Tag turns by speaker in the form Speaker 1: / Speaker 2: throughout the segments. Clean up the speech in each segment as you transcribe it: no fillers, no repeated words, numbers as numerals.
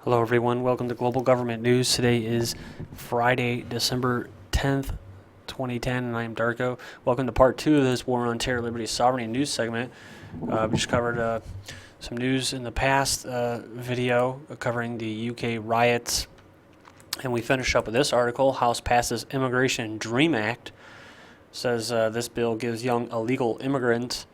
Speaker 1: Hello everyone, welcome to Global Government News. Today is Friday, December 10th, 2010, and I am Darko. Welcome to part 2 of this War on Terror, Liberty, Sovereignty news segment. We just covered some news in the past video covering the UK riots, and we finished up with this article. House passes Immigration Dream Act. Says this bill gives young illegal immigrants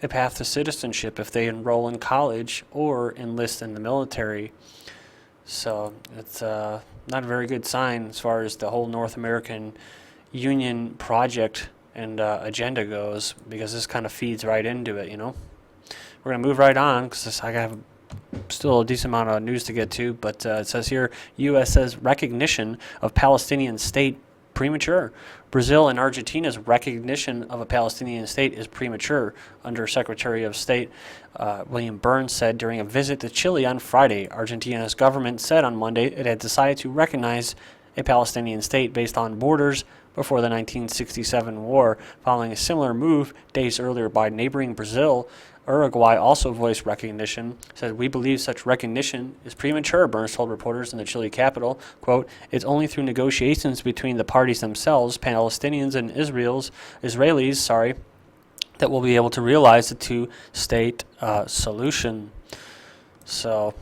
Speaker 1: a path to citizenship if they enroll in college or enlist in the military. So it's not a very good sign as far as the whole North American Union project and agenda goes, because this kind of feeds right into it, you know. We're going to move right on because I have still a decent amount of news to get to, but it says here, U.S. says recognition of Palestinian state premature. Brazil and Argentina's recognition of a Palestinian state is premature, Under Secretary of State William Burns said during a visit to Chile on Friday. Argentina's government said on Monday it had decided to recognize a Palestinian state based on borders before the 1967 war, following a similar move days earlier by neighboring Brazil. Uruguay also voiced recognition, said, "We believe such recognition is premature," Burns told reporters in the Chile capital. Quote, "It's only through negotiations between the parties themselves, Palestinians and Israelis, that we'll be able to realize the two-state solution." So,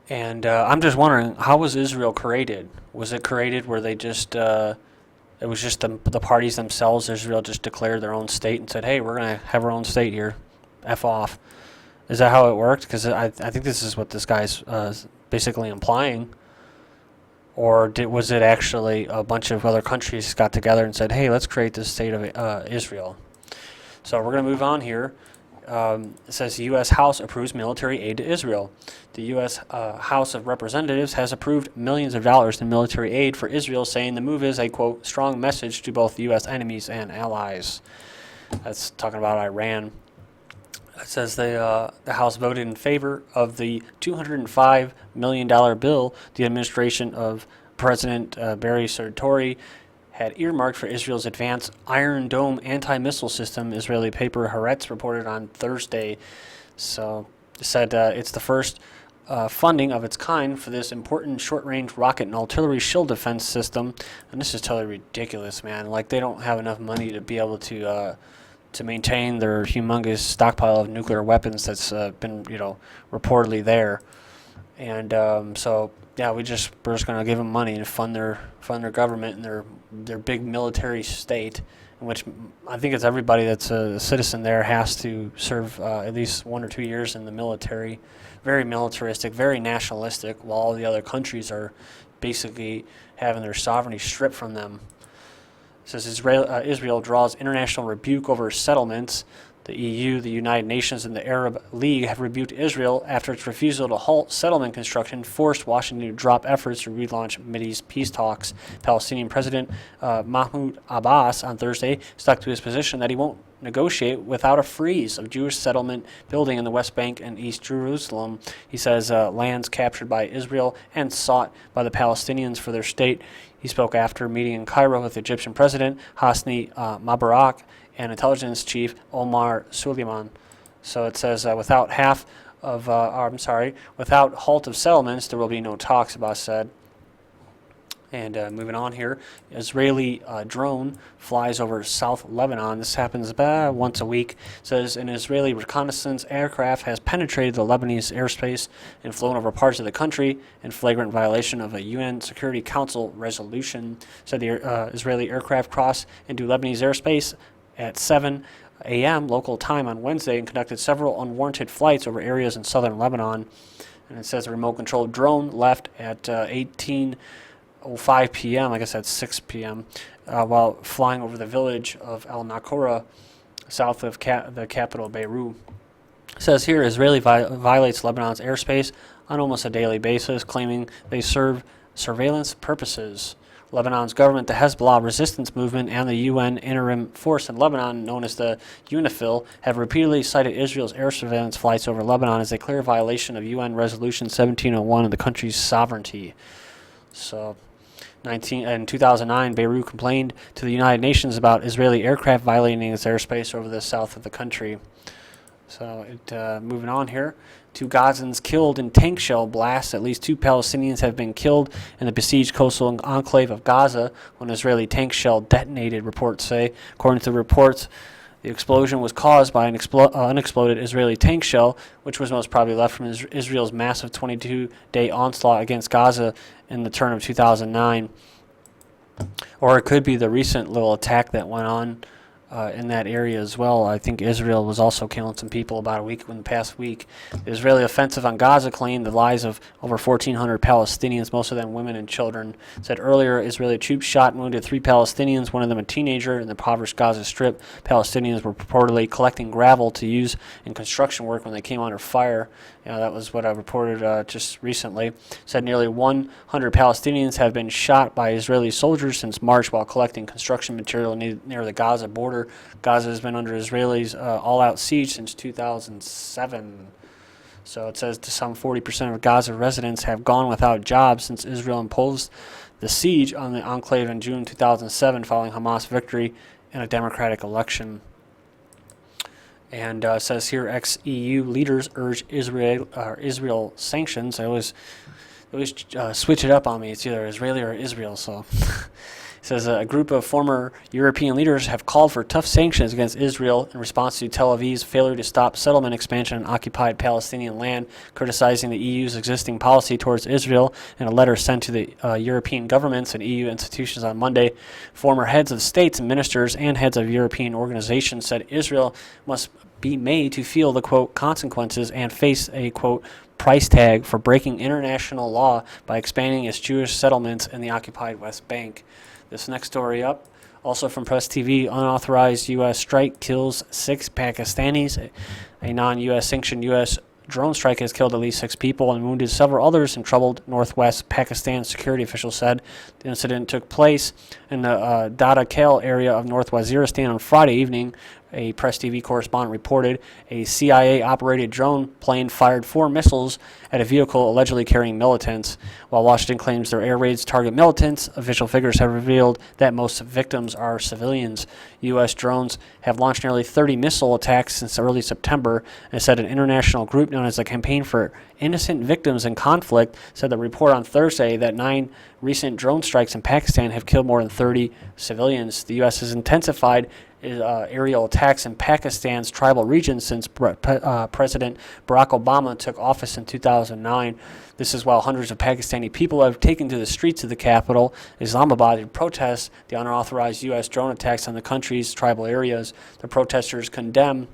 Speaker 1: and I'm just wondering, how was Israel created? Was it created where they just... it was just the parties themselves, Israel just declared their own state and said, hey, we're going to have our own state here. F off. Is that how it worked? Because I think this is what this guy's basically implying. Or was it actually a bunch of other countries got together and said, hey, let's create this state of Israel? So we're going to move on here. It says the U.S. House approves military aid to Israel. The U.S. House of Representatives has approved millions of dollars in military aid for Israel, saying the move is a, quote, strong message to both U.S. enemies and allies. That's talking about Iran. It says the House voted in favor of the $205 million bill the administration of President Barry Sartori had earmarked for Israel's advanced Iron Dome anti-missile system, Israeli paper Haaretz reported on Thursday. So it said it's the first funding of its kind for this important short-range rocket and artillery shield defense system. And this is totally ridiculous, man. Like, they don't have enough money to be able to maintain their humongous stockpile of nuclear weapons that's been, reportedly there. And so... yeah, we're just going to give them money and fund their government and their big military state, in which I think it's everybody that's a citizen there has to serve at least 1 or 2 years in the military. Very militaristic, very nationalistic, while all the other countries are basically having their sovereignty stripped from them. It says Israel draws international rebuke over settlements. The EU, the United Nations, and the Arab League have rebuked Israel after its refusal to halt settlement construction forced Washington to drop efforts to relaunch Mideast peace talks. Palestinian President Mahmoud Abbas on Thursday stuck to his position that he won't negotiate without a freeze of Jewish settlement building in the West Bank and East Jerusalem. He says lands captured by Israel and sought by the Palestinians for their state. He spoke after meeting in Cairo with Egyptian President Hosni Mubarak and intelligence chief Omar Suleiman. So it says without halt of settlements, there will be no talks, Abbas said. And moving on here, Israeli drone flies over South Lebanon. This happens about once a week. It says an Israeli reconnaissance aircraft has penetrated the Lebanese airspace and flown over parts of the country in flagrant violation of a UN Security Council resolution. Said the Israeli aircraft crossed into Lebanese airspace at 7 a.m. local time on Wednesday and conducted several unwarranted flights over areas in southern Lebanon. And it says a remote-controlled drone left at 18:05 p.m., I guess that's 6 p.m., while flying over the village of Al Nakura, south of the capital Beirut. It says here Israeli violates Lebanon's airspace on almost a daily basis, claiming they serve surveillance purposes. Lebanon's government, the Hezbollah resistance movement, and the UN interim force in Lebanon, known as the UNIFIL, have repeatedly cited Israel's air surveillance flights over Lebanon as a clear violation of UN Resolution 1701 and the country's sovereignty. So, in 2009, Beirut complained to the United Nations about Israeli aircraft violating its airspace over the south of the country. So moving on here. 2 Gazans killed in tank shell blasts. At least 2 Palestinians have been killed in the besieged coastal enclave of Gaza when an Israeli tank shell detonated, reports say. According to the reports, the explosion was caused by an unexploded Israeli tank shell, which was most probably left from Israel's massive 22-day onslaught against Gaza in the turn of 2009. Or it could be the recent little attack that went on in that area as well. I think Israel was also killing some people about in the past week. The Israeli offensive on Gaza claimed the lives of over 1,400 Palestinians, most of them women and children. Said earlier, Israeli troops shot and wounded 3 Palestinians, one of them a teenager, in the impoverished Gaza Strip. Palestinians were purportedly collecting gravel to use in construction work when they came under fire. That was what I reported just recently. Said nearly 100 Palestinians have been shot by Israeli soldiers since March while collecting construction material near the Gaza border. Gaza has been under Israelis' all-out siege since 2007. So it says some 40% of Gaza residents have gone without jobs since Israel imposed the siege on the enclave in June 2007 following Hamas victory in a democratic election. And says here, ex-EU leaders urge Israel sanctions. I always switch it up on me. It's either Israeli or Israel. So it says a group of former European leaders have called for tough sanctions against Israel in response to Tel Aviv's failure to stop settlement expansion on occupied Palestinian land, criticizing the EU's existing policy towards Israel. In a letter sent to the European governments and EU institutions on Monday, former heads of states and ministers and heads of European organizations said Israel must be made to feel the, quote, consequences and face a, quote, price tag for breaking international law by expanding its Jewish settlements in the occupied West Bank. This next story up, also from Press TV, unauthorized U.S. strike kills 6 Pakistanis. A non-U.S. sanctioned U.S. drone strike has killed at least 6 people and wounded several others in troubled northwest Pakistan, security officials said. The incident took place in the Dada Khel area of North Waziristan on Friday evening. A Press TV correspondent reported a CIA-operated drone plane fired 4 missiles at a vehicle allegedly carrying militants. While Washington claims their air raids target militants, official figures have revealed that most victims are civilians. U.S. drones have launched nearly 30 missile attacks since early September, and said an international group known as the Campaign for Innocent Victims in Conflict said the report on Thursday that 9 recent drone strikes in Pakistan have killed more than 30 civilians. The U.S. has intensified aerial attacks in Pakistan's tribal regions since President Barack Obama took office in 2009. This is while hundreds of Pakistani people have taken to the streets of the capital, Islamabad, to protest the unauthorized U.S. drone attacks on the country's tribal areas. The protesters condemn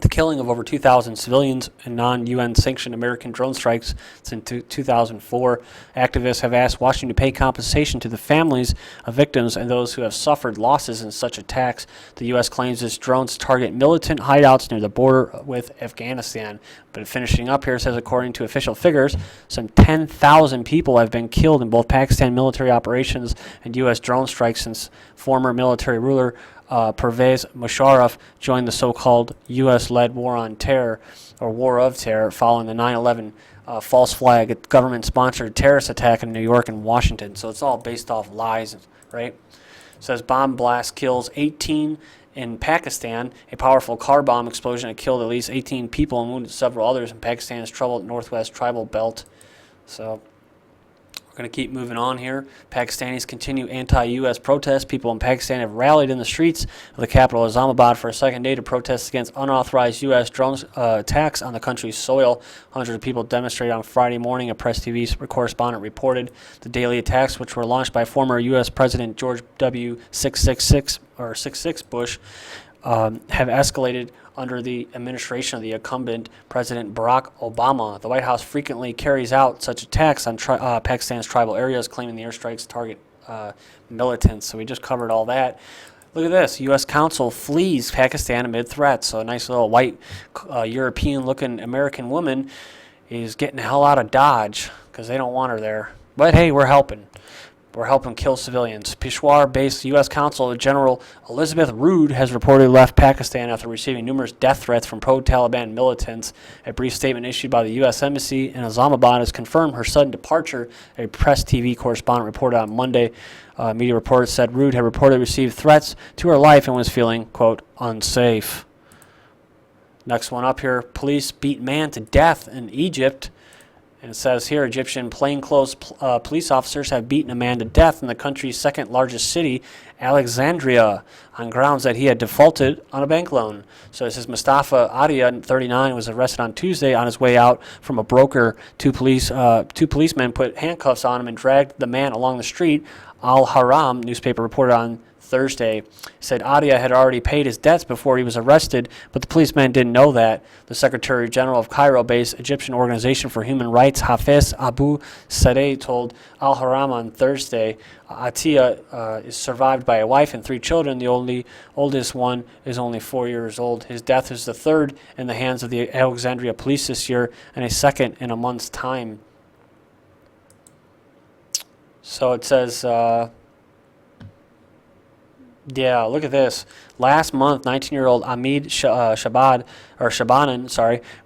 Speaker 1: the killing of over 2,000 civilians in non-UN sanctioned American drone strikes since 2004. Activists have asked Washington to pay compensation to the families of victims and those who have suffered losses in such attacks. The U.S. claims its drones target militant hideouts near the border with Afghanistan. But finishing up here, says according to official figures, some 10,000 people have been killed in both Pakistan military operations and U.S. drone strikes since former military ruler Pervez Musharraf joined the so-called U.S.-led war on terror, or war of terror, following the 9/11 false flag government-sponsored terrorist attack in New York and Washington. So it's all based off lies, right? It says bomb blast kills 18 in Pakistan. A powerful car bomb explosion had killed at least 18 people and wounded several others in Pakistan's troubled northwest tribal belt. So we're going to keep moving on here. Pakistanis continue anti-U.S. protests. People in Pakistan have rallied in the streets of the capital, Islamabad, for a second day to protest against unauthorized U.S. drone attacks on the country's soil. Hundreds of people demonstrated on Friday morning, a Press TV correspondent reported. The daily attacks, which were launched by former U.S. President George W. 66 Bush, have escalated under the administration of the incumbent President Barack Obama. The White House frequently carries out such attacks on Pakistan's tribal areas, claiming the airstrikes target militants. So we just covered all that. Look at this. U.S. consul flees Pakistan amid threats. So a nice little white European-looking American woman is getting the hell out of Dodge because they don't want her there. But hey, we're helping. We're helping kill civilians. Peshawar-based U.S. Consul General Elizabeth Rood has reportedly left Pakistan after receiving numerous death threats from pro-Taliban militants. A brief statement issued by the U.S. Embassy in Islamabad has confirmed her sudden departure, a Press TV correspondent reported on Monday. Media reports said Rood had reportedly received threats to her life and was feeling, quote, unsafe. Next one up here, police beat man to death in Egypt. And it says here, Egyptian plainclothes police officers have beaten a man to death in the country's second largest city, Alexandria, on grounds that he had defaulted on a bank loan. So it says Mustafa Adia, 39, was arrested on Tuesday on his way out from a broker. Two policemen put handcuffs on him and dragged the man along the street. Al Haram newspaper reported on Thursday. Said Adia had already paid his debts before he was arrested, but the policemen didn't know that. The Secretary General of Cairo-based Egyptian Organization for Human Rights, Hafez Abu Sadeh, told Al Haram on Thursday. Atia is survived by a wife and 3 children. The oldest one is only 4 years old. His death is the third in the hands of the Alexandria police this year and a second in a month's time. So it says... yeah, look at this. Last month, 19-year-old Ahmed Shabanan,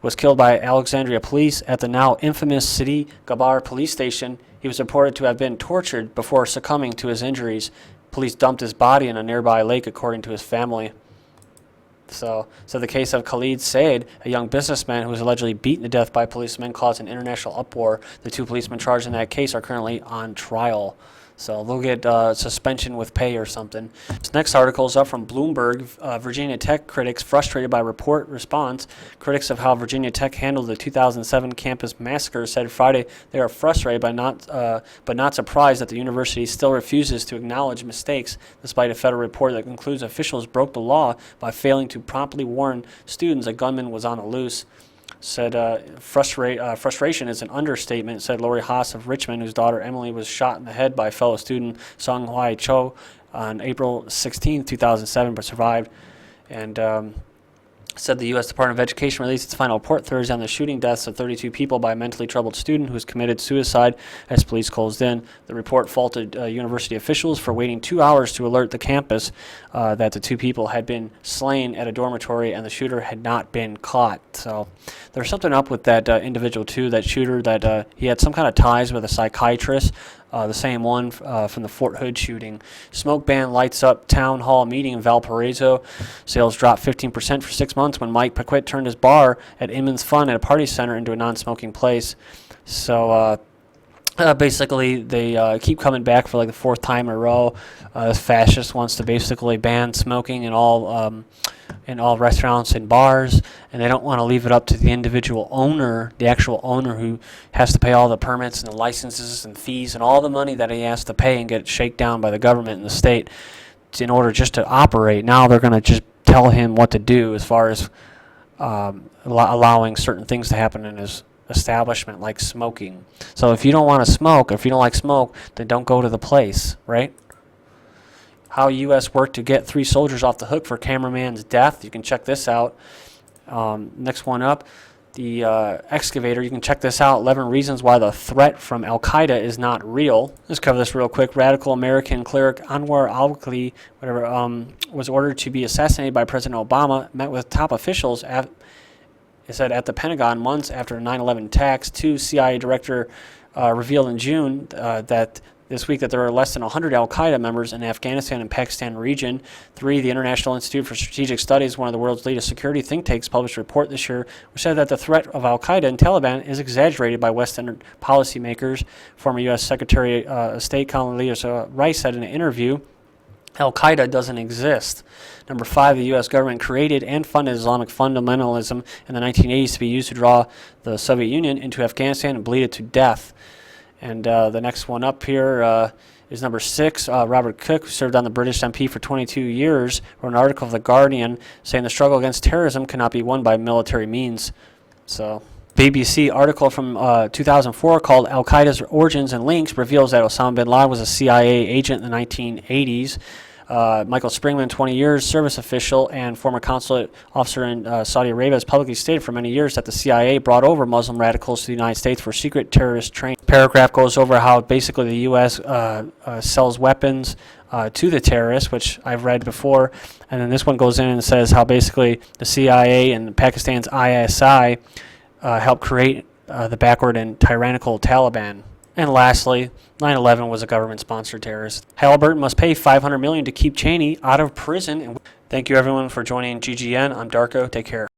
Speaker 1: was killed by Alexandria police at the now infamous Sidi Gabar police station. He was reported to have been tortured before succumbing to his injuries. Police dumped his body in a nearby lake, according to his family. So the case of Khalid Said, a young businessman who was allegedly beaten to death by policemen, caused an international uproar. The 2 policemen charged in that case are currently on trial. So they'll get suspension with pay or something. This next article is up from Bloomberg. Virginia Tech critics frustrated by report response. Critics of how Virginia Tech handled the 2007 campus massacre said Friday they are frustrated but not surprised that the university still refuses to acknowledge mistakes, despite a federal report that concludes officials broke the law by failing to promptly warn students a gunman was on the loose. Said frustration is an understatement, said Lori Haas of Richmond, whose daughter Emily was shot in the head by fellow student Sung Hwai Cho on April 16, 2007, but survived. And said the U.S. Department of Education released its final report Thursday on the shooting deaths of 32 people by a mentally troubled student who has committed suicide as police closed in. The report faulted university officials for waiting 2 hours to alert the campus that the 2 people had been slain at a dormitory and the shooter had not been caught. So there's something up with that individual too, that shooter, that he had some kind of ties with a psychiatrist. The same one from the Fort Hood shooting. Smoke ban lights up town hall meeting in Valparaiso. Sales dropped 15% for 6 months when Mike Paquette turned his bar at Inman's Fun at a party center into a non-smoking place. So basically, they keep coming back for like the 4th time in a row. The fascist wants to basically ban smoking in all restaurants and bars, and they don't want to leave it up to the individual owner, the actual owner, who has to pay all the permits and the licenses and fees and all the money that he has to pay and get shaken down by the government and the state in order just to operate. Now they're going to just tell him what to do as far as allowing certain things to happen in his establishment, like smoking. So if you don't want to smoke, or if you don't like smoke, then don't go to the place, right? How U.S. worked to get 3 soldiers off the hook for cameraman's death. You can check this out. Next one up, the excavator. You can check this out. 11 reasons why the threat from Al-Qaeda is not real. Let's cover this real quick. Radical American cleric Anwar al-Awlaki, was ordered to be assassinated by President Obama, met with top officials it said at the Pentagon months after 9/11 attacks. 2 CIA director revealed in June this week that there are less than 100 al-Qaeda members in Afghanistan and Pakistan region. 3, the International Institute for Strategic Studies, one of the world's leading security think tanks, published a report this year which said that the threat of al-Qaeda and Taliban is exaggerated by Western policymakers. Former U.S. Secretary of State Condoleezza Rice said in an interview, Al-Qaeda doesn't exist. Number 5, the U.S. government created and funded Islamic fundamentalism in the 1980s to be used to draw the Soviet Union into Afghanistan and bleed it to death. And the next one up here is number 6. Robert Cook, who served on the British MP for 22 years, wrote an article of The Guardian saying the struggle against terrorism cannot be won by military means. So, BBC article from 2004 called Al-Qaeda's Origins and Links reveals that Osama bin Laden was a CIA agent in the 1980s. Michael Springman, 20 years, service official and former consulate officer in Saudi Arabia, has publicly stated for many years that the CIA brought over Muslim radicals to the United States for secret terrorist training. Paragraph goes over how basically the U.S. Sells weapons to the terrorists, which I've read before. And then this one goes in and says how basically the CIA and Pakistan's ISI helped create the backward and tyrannical Taliban. And lastly, 9/11 was a government-sponsored terrorist. Halliburton must pay $500 million to keep Cheney out of prison. And thank you, everyone, for joining GGN. I'm Darko. Take care.